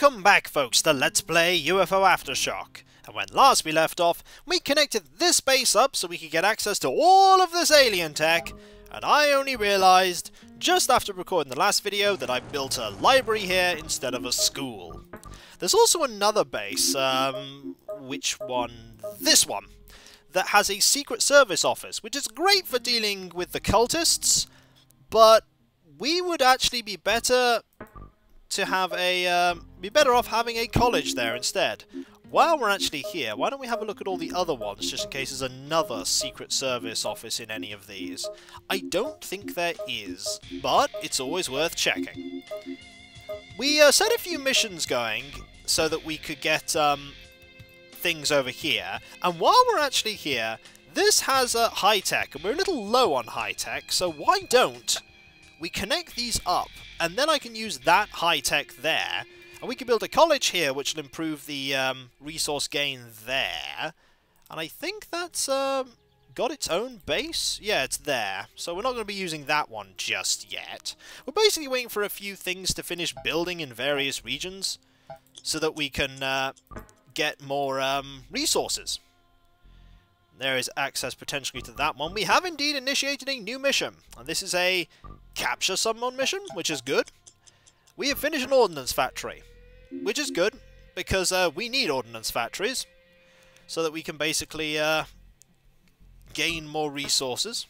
Welcome back, folks, to Let's Play UFO Aftershock. And when last we left off, we connected this base up so we could get access to all of this alien tech, and I only realised, just after recording the last video, that I built a library here instead of a school. There's also another base, which one? This one, that has a Secret Service office, which is great for dealing with the cultists, but we would actually be better to have a, be better off having a college there instead. While we're actually here, why don't we have a look at all the other ones, just in case there's another Secret Service office in any of these. I don't think there is, but it's always worth checking. We set a few missions going so that we could get things over here, and while we're actually here, this has high-tech, and we're a little low on high-tech, so why don't we connect these up, and then I can use that high-tech there, and we can build a college here which will improve the resource gain there, and I think that's got its own base? Yeah, it's there, so we're not going to be using that one just yet. We're basically waiting for a few things to finish building in various regions, so that we can get more resources. There is access potentially to that one. We have indeed initiated a new mission, and this is a capture someone mission, which is good. We have finished an ordnance factory, which is good, because we need ordnance factories, so that we can basically gain more resources.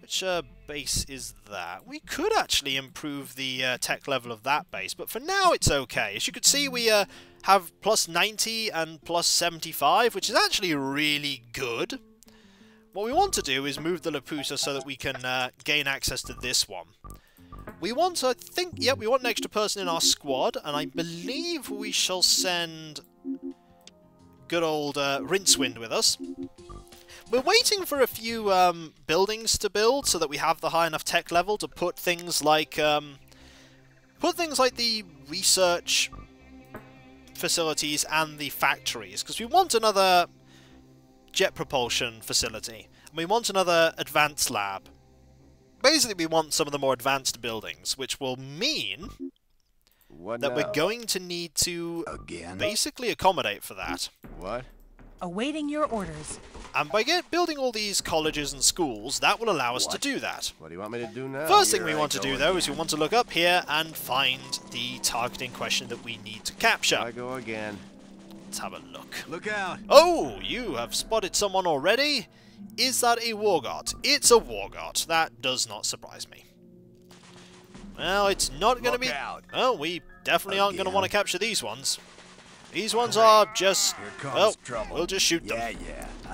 Which base is that? We could actually improve the tech level of that base, but for now it's okay. As you can see, we have plus 90 and plus 75, which is actually really good. What we want to do is move the Laputa so that we can gain access to this one. We want, I think, yep, we want an extra person in our squad, and I believe we shall send good old Rincewind with us. We're waiting for a few buildings to build so that we have the high enough tech level to put things like the research facilities and the factories, because we want another jet propulsion facility, and we want another advanced lab. Basically, we want some of the more advanced buildings, which will mean that we're going to need to basically accommodate for that. What? Awaiting your orders. And by building all these colleges and schools, that will allow us to do that. What do you want me to do now? First thing we want to do, though, is we want to look up here and find the target in question that we need to capture. I go again. Let's have a look. Look out! Oh, you have spotted someone already? Is that a Wargot? It's a Wargot. That does not surprise me. Well, it's not going to be... Oh, we definitely aren't going to want to capture these ones. These ones are just... Well, we'll just shoot them.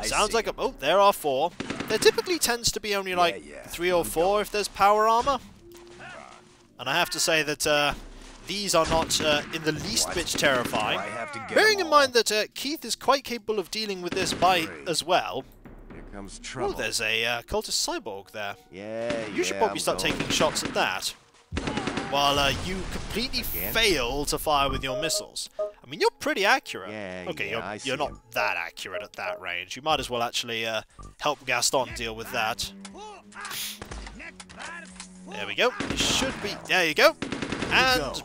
Sounds like a... Oh, there are 4. There typically tends to be only like 3 or 4 if there's power armor. And I have to say that these are not in the least bit terrifying. Bearing in mind that Keith is quite capable of dealing with this by as well. Here comes trouble. Oh, there's a cultist cyborg there. You should probably start taking shots at that. While you completely fail to fire with your missiles. I mean, you're pretty accurate. Okay, you're not that accurate at that range. You might as well actually help Gaston deal with that. There we go. It should be... There you go. And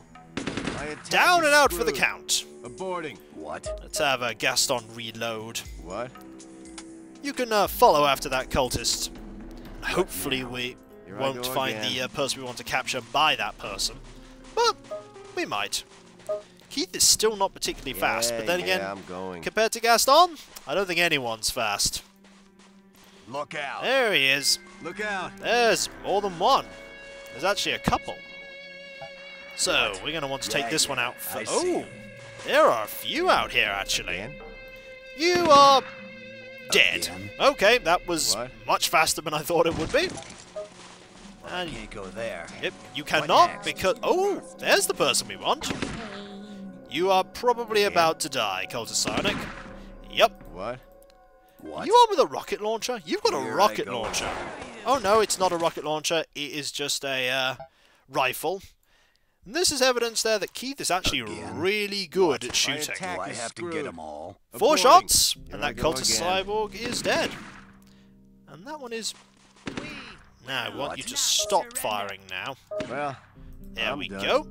down and out for the count. Aborting. What? Let's have Gaston reload. What? You can follow after that cultist. Hopefully we won't find the person we want to capture by that person. But we might. Keith is still not particularly fast, but then again, compared to Gaston, I don't think anyone's fast. Look out! There he is. Look out! There's more than one. There's actually a couple. So, we're going to want to take this one out for... Oh! There are a few out here, actually. You are... dead. Okay, that was much faster than I thought it would be. And you can't go there. Yep, you cannot because... Oh, there's the person we want. You are probably about to die, Cultist Psionic. Yep. What? You are with a rocket launcher? You've got a rocket launcher. Oh no, it's not a rocket launcher. It is just a rifle. And this is evidence there that Keith is actually really good at shooting. I have to get them all. 4 shots, and that cultist cyborg is dead. And that one is... Now, I want you to stop firing now. Well, there we go.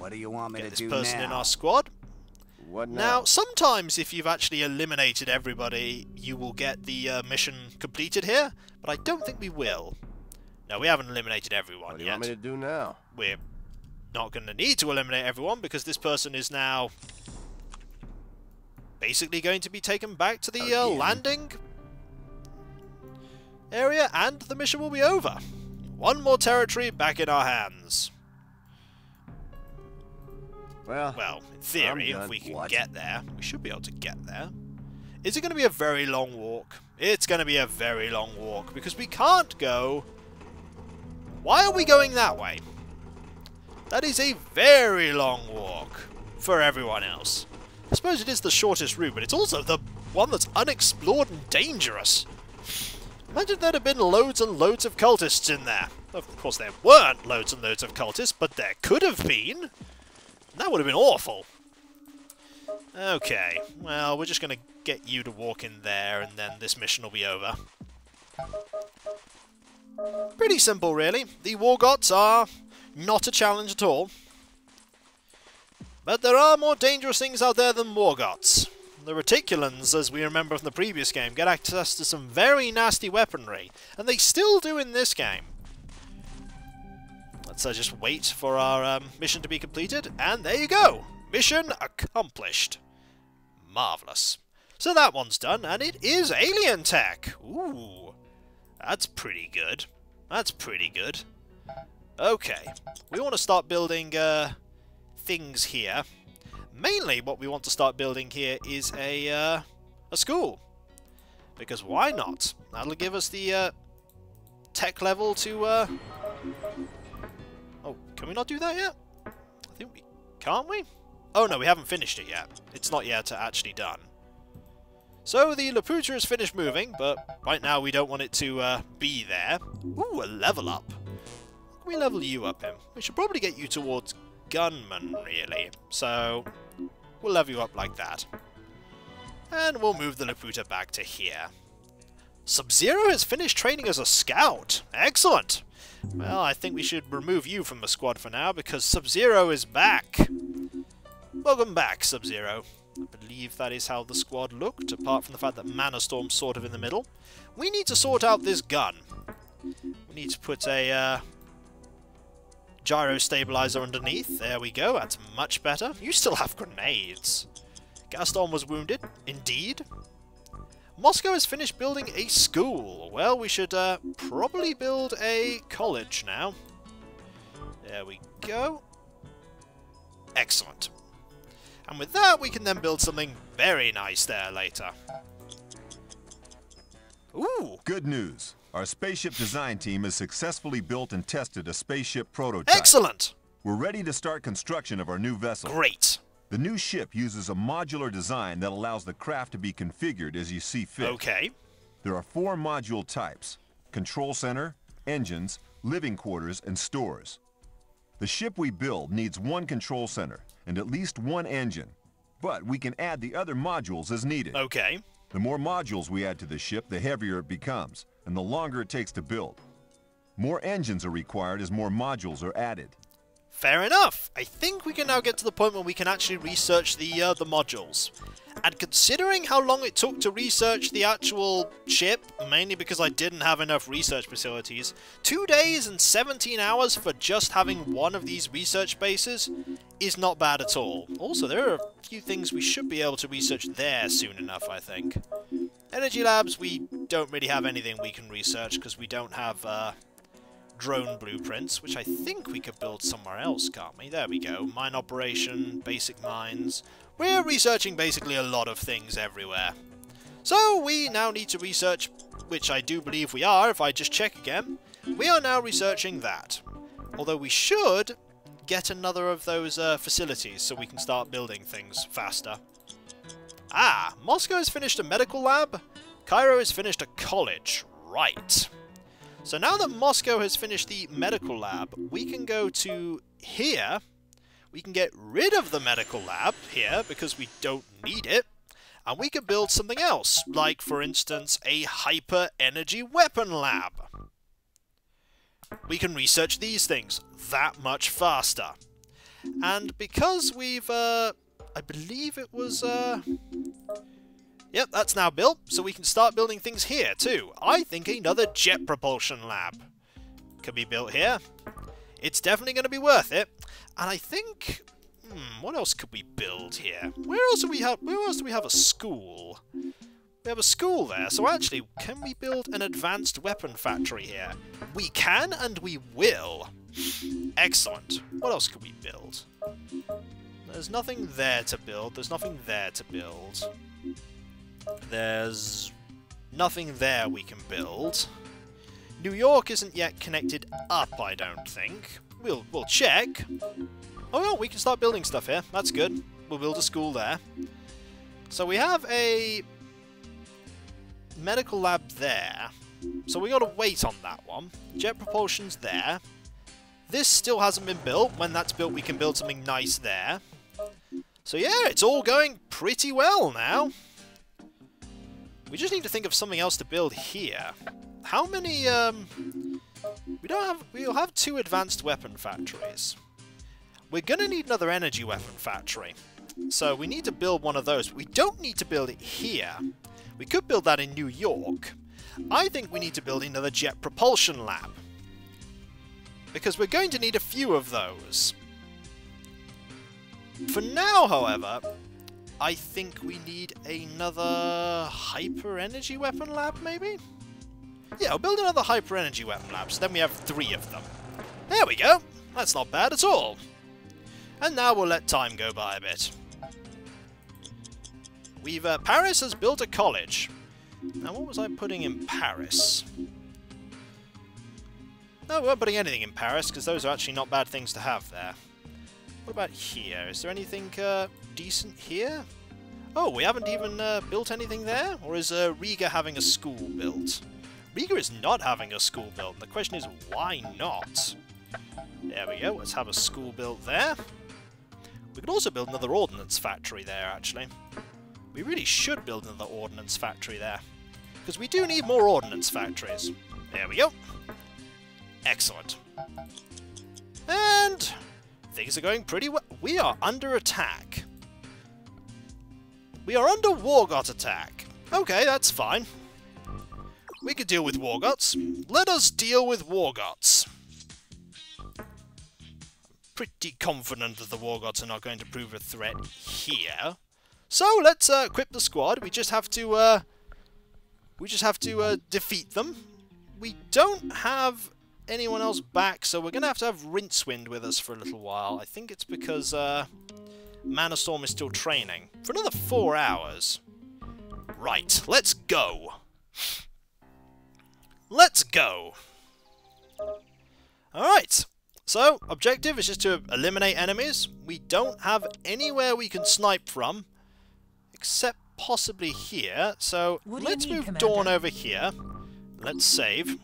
What do you want me Get to this do person now? in our squad. What Now, sometimes if you've actually eliminated everybody, you will get the mission completed here, but I don't think we will. No, we haven't eliminated everyone What do you yet. want me to do now? We're not going to need to eliminate everyone because this person is now basically going to be taken back to the landing area, and the mission will be over. One more territory back in our hands. Well, in theory, if we can get there, we should be able to get there. Is it going to be a very long walk? It's going to be a very long walk, because we can't go... Why are we going that way? That is a very long walk for everyone else. I suppose it is the shortest route, but it's also the one that's unexplored and dangerous. Imagine there'd have been loads and loads of cultists in there. Of course, there weren't loads and loads of cultists, but there could have been. That would have been awful. Okay, well, we're just going to get you to walk in there, and then this mission will be over. Pretty simple, really. The Wargots are not a challenge at all. But there are more dangerous things out there than Wargots. The Reticulans, as we remember from the previous game, get access to some very nasty weaponry, and they still do in this game. Let's just wait for our mission to be completed, and there you go! Mission accomplished. Marvellous. So that one's done, and it is alien tech! Ooh, that's pretty good. That's pretty good. Okay, we want to start building things here. Mainly what we want to start building here is a school. Because why not? That'll give us the tech level to... Oh, can we not do that yet? I think we... Can't we? Oh no, we haven't finished it yet. It's not yet actually done. So the Laputa has finished moving, but right now we don't want it to be there. Ooh, a level up. Can we level you up, him? We should probably get you towards gunman, really. So we'll level you up like that. And we'll move the Laputa back to here. Sub-Zero has finished training as a scout. Excellent! Well, I think we should remove you from the squad for now, because Sub-Zero is back. Welcome back, Sub-Zero. I believe that is how the squad looked, apart from the fact that Mana Storm's sort of in the middle. We need to sort out this gun. We need to put a gyro stabilizer underneath. There we go, that's much better. You still have grenades. Gaston was wounded, indeed. Moscow has finished building a school. Well, we should probably build a college now. There we go. Excellent. And with that, we can then build something very nice there later. Ooh! Good news. Our spaceship design team has successfully built and tested a spaceship prototype. Excellent! We're ready to start construction of our new vessel. Great! The new ship uses a modular design that allows the craft to be configured as you see fit. Okay. There are 4 module types: control center, engines, living quarters, and stores. The ship we build needs 1 control center and at least 1 engine, but we can add the other modules as needed. Okay. The more modules we add to the ship, the heavier it becomes, and the longer it takes to build. More engines are required as more modules are added. Fair enough. I think we can now get to the point where we can actually research the modules. And considering how long it took to research the actual ship, mainly because I didn't have enough research facilities, 2 days and 17 hours for just having one of these research bases is not bad at all. Also, there are a few things we should be able to research there soon enough, I think. Energy labs, we don't really have anything we can research because we don't have drone blueprints, which I think we could build somewhere else, can't we? There we go. Mine operation, basic mines. We're researching basically a lot of things everywhere. So we now need to research, which I do believe we are, if I just check again. We are now researching that. Although we should get another of those facilities so we can start building things faster. Ah, Moscow has finished a medical lab. Cairo has finished a college. Right. So now that Moscow has finished the medical lab, we can go to here. We can get rid of the medical lab here because we don't need it. And we can build something else, like, for instance, a hyper-energy weapon lab. We can research these things that much faster. And because we've, I believe it was, yep, that's now built, so we can start building things here too. I think another jet propulsion lab can be built here. It's definitely going to be worth it. And I think, what else could we build here? Where else do we have a school? We have a school there, so actually, can we build an advanced weapon factory here? We can, and we will. Excellent. What else could we build? There's nothing there to build. There's nothing there to build. There's nothing there we can build. New York isn't yet connected up, I don't think. We'll check. Oh no, we can start building stuff here. That's good. We'll build a school there. So we have a medical lab there. So we gotta wait on that one. Jet propulsion's there. This still hasn't been built. When that's built, we can build something nice there. So yeah, it's all going pretty well now. We just need to think of something else to build here. How many, we'll have 2 advanced weapon factories. We're gonna need another energy weapon factory. So we need to build one of those. We don't need to build it here. We could build that in New York. I think we need to build another jet propulsion lab. Because we're going to need a few of those. For now, however, I think we need another hyper energy weapon lab, maybe? Yeah, we'll build another hyper energy weapon lab, so then we have 3 of them. There we go! That's not bad at all. And now we'll let time go by a bit. Paris has built a college. Now what was I putting in Paris? No, we weren't putting anything in Paris, because those are actually not bad things to have there. What about here? Is there anything decent here? Oh, we haven't even built anything there? Or is Riga having a school built? Riga is not having a school built. The question is, why not? There we go. Let's have a school built there. We could also build another ordnance factory there, actually. We really should build another ordnance factory there. Because we do need more ordnance factories. There we go. Excellent. And things are going pretty well. We are under attack. We are under Wargot attack. Okay, that's fine. We could deal with Wargots. Let us deal with Wargots. Pretty confident that the Wargots are not going to prove a threat here. So let's equip the squad. We just have to defeat them. We don't have anyone else back, so we're gonna have to have Rincewind with us for a little while. I think it's because Manastorm is still training for another 4 hours. Right, let's go. Let's go! Alright, so objective is just to eliminate enemies. We don't have anywhere we can snipe from, except possibly here. So let's move Commander? Dawn over here. Let's save.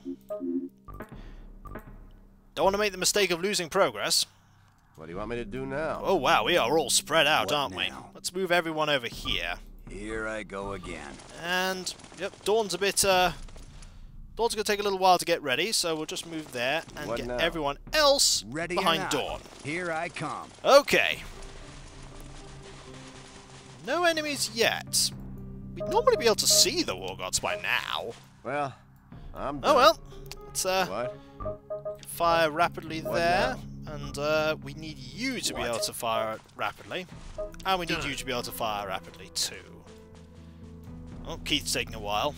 Don't want to make the mistake of losing progress. What do you want me to do now? Oh wow, we are all spread out, aren't now? we? Let's move everyone over here. Here I go again. And, yep, Dawn's a bit, Dawn's going to take a little while to get ready, so we'll just move there and What get now? everyone else Ready behind or not, Dawn. Here I come. Okay. No enemies yet. We'd normally be able to see the Wargots by now. Well, I'm done. Oh well. Let's What? fire rapidly What there. now? And we need you to be able to fire rapidly. And we need you to be able to fire rapidly too. Oh, Keith's taking a while.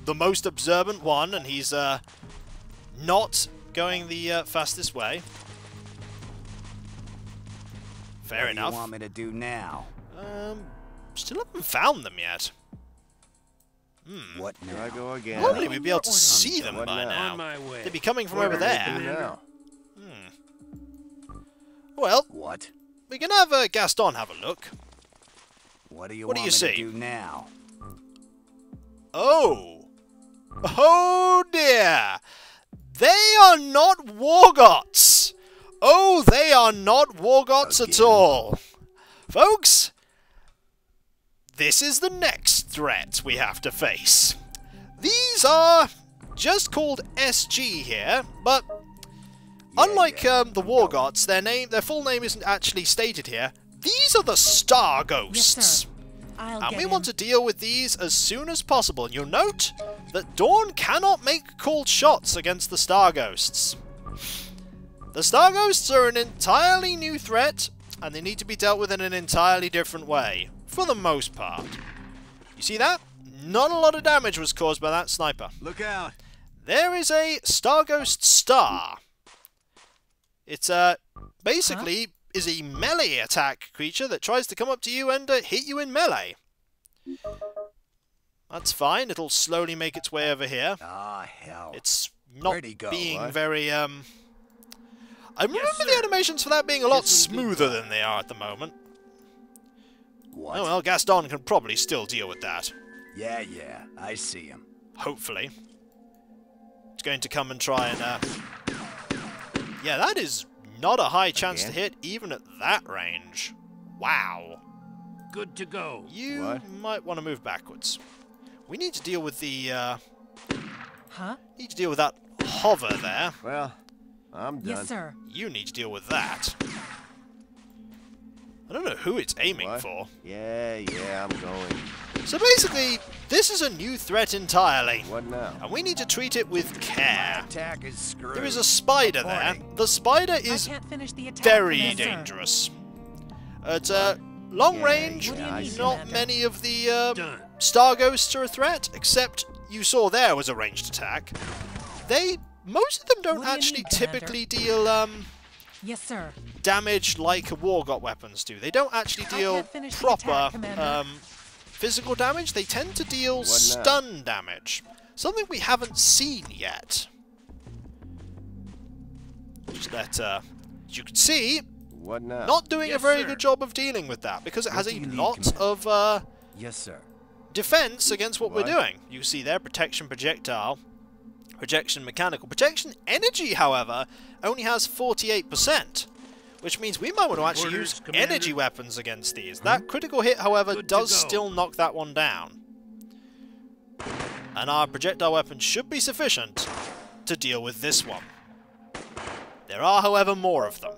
The most observant one, and he's not going the fastest way. Fair enough. What do you want me to do now? Still haven't found them yet. What now? Here I go again. Normally we'd be able to see them What by now? now. On my way. They'd be coming from What over do I do there. now? Well, What? we can have Gaston have a look. What do you What do want you me see? to do now? Oh! Oh dear! They are not Wargots! Oh, they are not Wargots at all! Folks, this is the next threat we have to face. These are just called SG here, but unlike the Wargots, their full name isn't actually stated here. These are the Star Ghosts. Yes, sir. And we want to deal with these as soon as possible. And you'll note that Dawn cannot make called shots against the Star Ghosts. The Star Ghosts are an entirely new threat, and they need to be dealt with in an entirely different way, for the most part. You see that? Not a lot of damage was caused by that sniper. Look out! There is a Star Ghost Star. It's basically is a melee attack creature that tries to come up to you and hit you in melee. That's fine. It'll slowly make its way over here. Ah, hell. It's not Where'd he go, being what? very I remember the animations for that being a lot smoother than they are at the moment. What? Oh well, Gaston can probably still deal with that. Yeah, I see him. Hopefully. It's going to come and try and yeah, that is not a high chance to hit, even at that range. Wow. Good to go. You might want to move backwards. We need to deal with the need to deal with that hover there. Well, I'm done. Yes, sir. You need to deal with that. I don't know who it's aiming for. Yeah, I'm going. So basically, this is a new threat entirely. What now? And we need to treat it with care. Attack is screwed. There is a spider there. The spider is I can't finish the attack, very Commander. dangerous. At long range, What do you need, not Commander? many of the Star Ghosts are a threat, except you saw there was a ranged attack. Most of them don't What do you actually need, Commander? typically deal Yes, sir. damage like Wargot weapons do. They don't actually deal can't finish the proper attack, Commander. physical damage. They tend to deal now? stun damage. Something we haven't seen yet. Just let, as you can see, What now? not doing a Yes, very sir. good job of dealing with that, because it has What a do you need, lot Commander? of Yes, sir. defense against what we're What? doing. You see there, protection projectile, projection mechanical. Projection energy, however, only has 48%, which means we might want to actually Orders, use Commander. energy weapons against these. That critical hit, however, Good to does go. still knock that one down. And our projectile weapons should be sufficient to deal with this one. There are, however, more of them.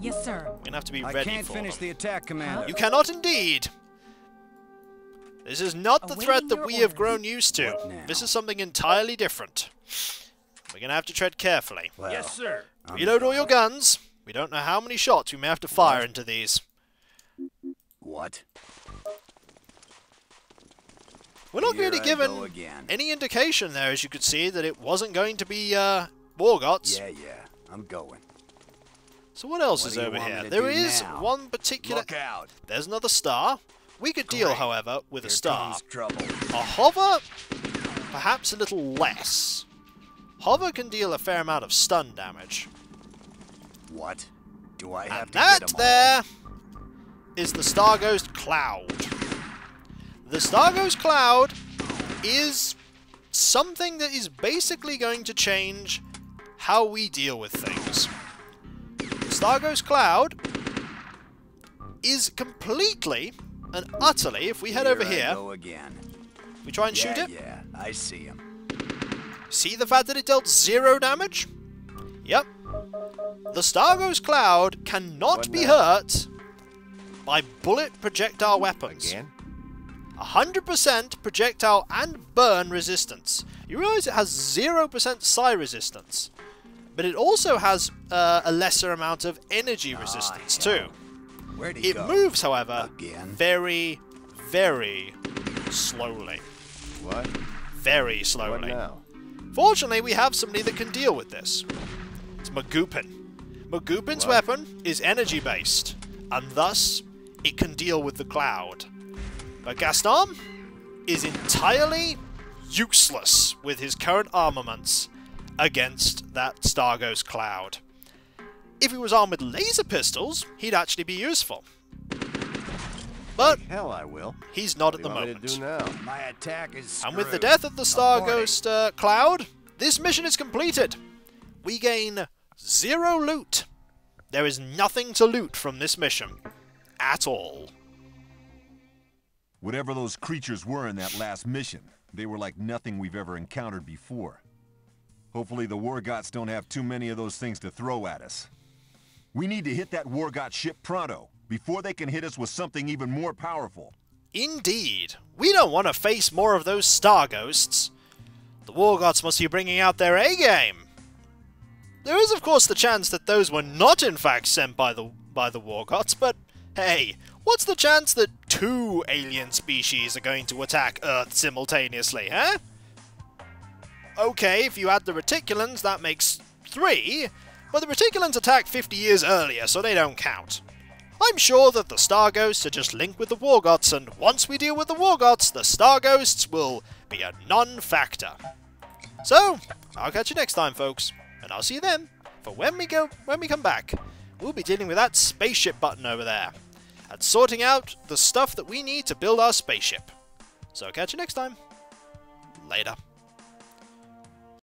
Yes, sir. We're going to have to be I ready can't for finish them. the attack, Commander. You cannot indeed! This is not the Awaiting threat that your we have orders. grown used to. What now? This is something entirely different. We're going to have to tread carefully. Well, Yes, sir. Reload all your guns. We don't know how many shots we may have to fire into these. What? We're not Here really I given go again. any indication there, as you could see, that it wasn't going to be Wargots. Yeah, I'm going. So what else What is do you over want me here? to There do is now? one particular... Look out. There's another star. We could deal, Great. however, with a Here star. comes trouble. A hover, perhaps a little less. Hover can deal a fair amount of stun damage. What? Do I have And to get 'em there is the Star Ghost Cloud. The Star Ghost Cloud is something that is basically going to change how we deal with things. The Star Ghost Cloud is completely and utterly, if we head over I here, go again. we try and shoot it. Yeah, I see him. See the fact that it dealt 0 damage? Yep. The Star Ghost Cloud cannot What be now? hurt by bullet projectile weapons. Again? 100% projectile and burn resistance. You realize it has 0% psi resistance, but it also has a lesser amount of energy resistance too. Where'd he It go? moves, however, Again? very, very slowly. What? Very What slowly. now? Fortunately, we have somebody that can deal with this. It's Magupin. Magupin's weapon is energy-based, and thus, it can deal with the cloud. But Gaston is entirely useless with his current armaments against that Star Ghost Cloud. If he was armed with laser pistols, he'd actually be useful. But Hell, I will. he's not What at the do you want me to moment. do now? My attack is And with the screwed. death of the Star Aborting. Ghost Cloud, this mission is completed. We gain 0 loot. There is nothing to loot from this mission. At all. Whatever those creatures were in that last mission, they were like nothing we've ever encountered before. Hopefully the Wargots don't have too many of those things to throw at us. We need to hit that Wargot ship pronto, before they can hit us with something even more powerful. Indeed. We don't want to face more of those star ghosts. The Wargots must be bringing out their A-game. There is, of course, the chance that those were not in fact sent by the Wargots, but hey, what's the chance that 2 alien species are going to attack Earth simultaneously, huh? Okay, if you add the Reticulans, that makes 3, but the Reticulans attacked 50 years earlier, so they don't count. I'm sure that the Star Ghosts are just linked with the Wargots, and once we deal with the Wargots, the Star Ghosts will be a non-factor. So, I'll catch you next time, folks, and I'll see you then. For when we come back, we'll be dealing with that spaceship button over there, and sorting out the stuff that we need to build our spaceship. So, I'll catch you next time. Later.